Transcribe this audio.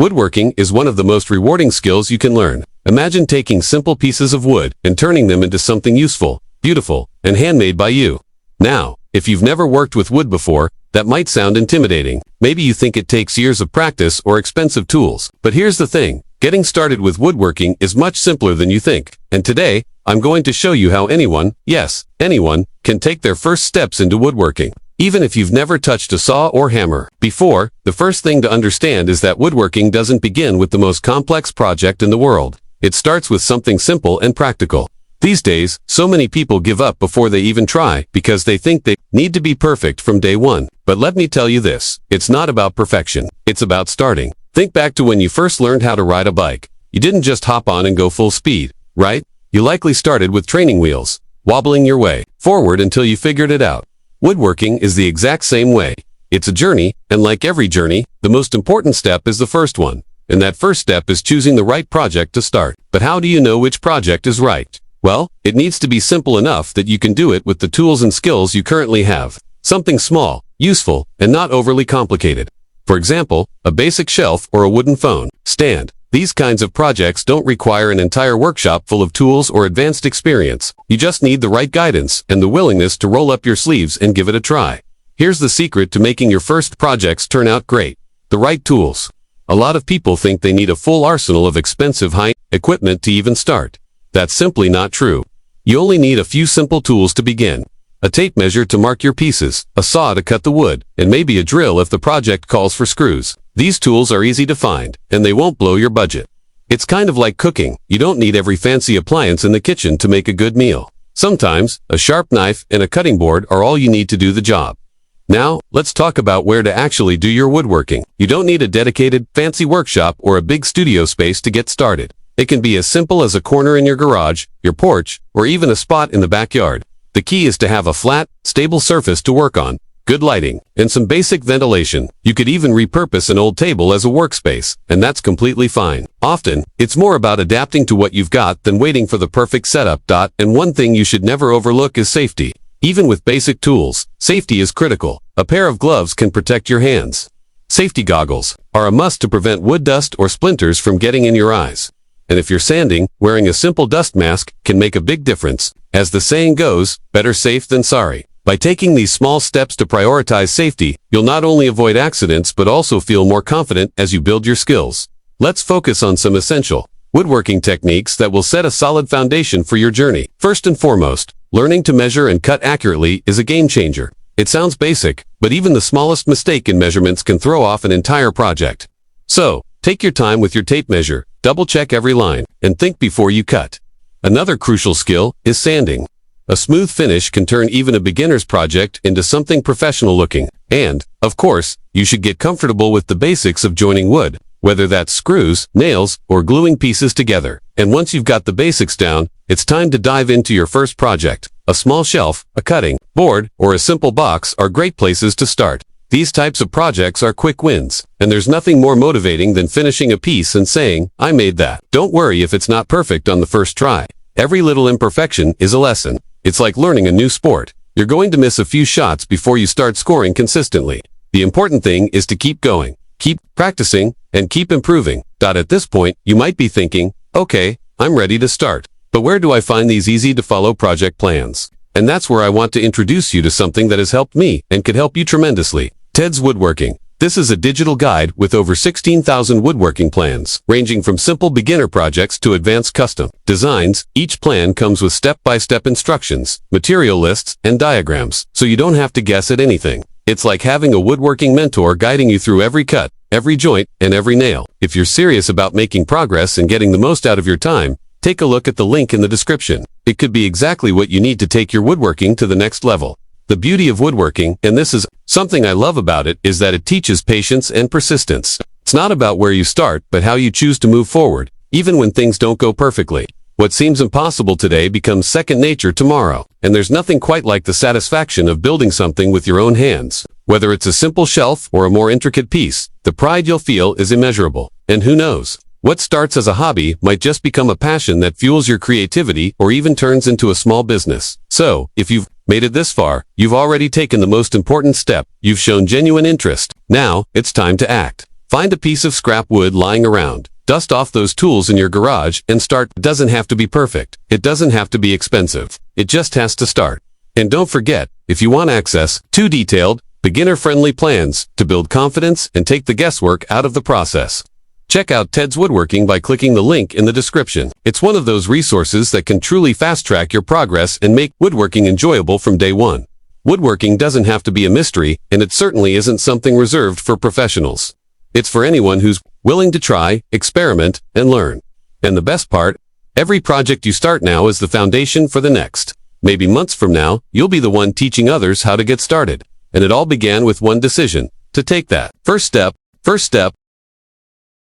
Woodworking is one of the most rewarding skills you can learn. Imagine taking simple pieces of wood and turning them into something useful, beautiful, and handmade by you. Now, if you've never worked with wood before, that might sound intimidating. Maybe you think it takes years of practice or expensive tools. But here's the thing. Getting started with woodworking is much simpler than you think. And today, I'm going to show you how anyone, yes, anyone, can take their first steps into woodworking. Even if you've never touched a saw or hammer before, the first thing to understand is that woodworking doesn't begin with the most complex project in the world. It starts with something simple and practical. These days, so many people give up before they even try because they think they need to be perfect from day one. But let me tell you this, it's not about perfection. It's about starting. Think back to when you first learned how to ride a bike. You didn't just hop on and go full speed, right? You likely started with training wheels, wobbling your way forward until you figured it out. Woodworking is the exact same way. It's a journey, and like every journey, the most important step is the first one. And that first step is choosing the right project to start. But how do you know which project is right? Well, it needs to be simple enough that you can do it with the tools and skills you currently have. Something small, useful, and not overly complicated. For example, a basic shelf or a wooden phone stand. These kinds of projects don't require an entire workshop full of tools or advanced experience. You just need the right guidance and the willingness to roll up your sleeves and give it a try. Here's the secret to making your first projects turn out great. The right tools. A lot of people think they need a full arsenal of expensive high-end equipment to even start. That's simply not true. You only need a few simple tools to begin. A tape measure to mark your pieces, a saw to cut the wood, and maybe a drill if the project calls for screws. These tools are easy to find, and they won't blow your budget. It's kind of like cooking. You don't need every fancy appliance in the kitchen to make a good meal. Sometimes, a sharp knife and a cutting board are all you need to do the job. Now, let's talk about where to actually do your woodworking. You don't need a dedicated, fancy workshop or a big studio space to get started. It can be as simple as a corner in your garage, your porch, or even a spot in the backyard. The key is to have a flat, stable surface to work on, good lighting, and some basic ventilation. You could even repurpose an old table as a workspace, and that's completely fine. Often, it's more about adapting to what you've got than waiting for the perfect setup. And one thing you should never overlook is safety. Even with basic tools, safety is critical. A pair of gloves can protect your hands. Safety goggles are a must to prevent wood dust or splinters from getting in your eyes. And if you're sanding, wearing a simple dust mask can make a big difference. As the saying goes, better safe than sorry. By taking these small steps to prioritize safety, you'll not only avoid accidents but also feel more confident as you build your skills. Let's focus on some essential woodworking techniques that will set a solid foundation for your journey. First and foremost, learning to measure and cut accurately is a game changer. It sounds basic, but even the smallest mistake in measurements can throw off an entire project. So, take your time with your tape measure, double-check every line, and think before you cut. Another crucial skill is sanding. A smooth finish can turn even a beginner's project into something professional looking. And, of course, you should get comfortable with the basics of joining wood, whether that's screws, nails, or gluing pieces together. And once you've got the basics down, it's time to dive into your first project. A small shelf, a cutting board, or a simple box are great places to start. These types of projects are quick wins, and there's nothing more motivating than finishing a piece and saying, "I made that." Don't worry if it's not perfect on the first try. Every little imperfection is a lesson. It's like learning a new sport. You're going to miss a few shots before you start scoring consistently. The important thing is to keep going, keep practicing, and keep improving. At this point, you might be thinking, okay, I'm ready to start. But where do I find these easy-to-follow project plans? And that's where I want to introduce you to something that has helped me and could help you tremendously. Ted's Woodworking. This is a digital guide with over 16,000 woodworking plans, ranging from simple beginner projects to advanced custom designs. Each plan comes with step-by-step instructions, material lists, and diagrams, so you don't have to guess at anything. It's like having a woodworking mentor guiding you through every cut, every joint, and every nail. If you're serious about making progress and getting the most out of your time, take a look at the link in the description. It could be exactly what you need to take your woodworking to the next level. The beauty of woodworking, and this is something I love about it, is that it teaches patience and persistence. It's not about where you start, but how you choose to move forward, even when things don't go perfectly. What seems impossible today becomes second nature tomorrow, and there's nothing quite like the satisfaction of building something with your own hands. Whether it's a simple shelf or a more intricate piece, the pride you'll feel is immeasurable. And who knows? What starts as a hobby might just become a passion that fuels your creativity or even turns into a small business. So, if you've made it this far, you've already taken the most important step. You've shown genuine interest. Now, it's time to act. Find a piece of scrap wood lying around. Dust off those tools in your garage and start. It doesn't have to be perfect. It doesn't have to be expensive. It just has to start. And don't forget, if you want access to detailed, beginner-friendly plans to build confidence and take the guesswork out of the process, check out Ted's Woodworking by clicking the link in the description. It's one of those resources that can truly fast-track your progress and make woodworking enjoyable from day one. Woodworking doesn't have to be a mystery, and it certainly isn't something reserved for professionals. It's for anyone who's willing to try, experiment, and learn. And the best part, every project you start now is the foundation for the next. Maybe months from now, you'll be the one teaching others how to get started. And it all began with one decision: to take that first step.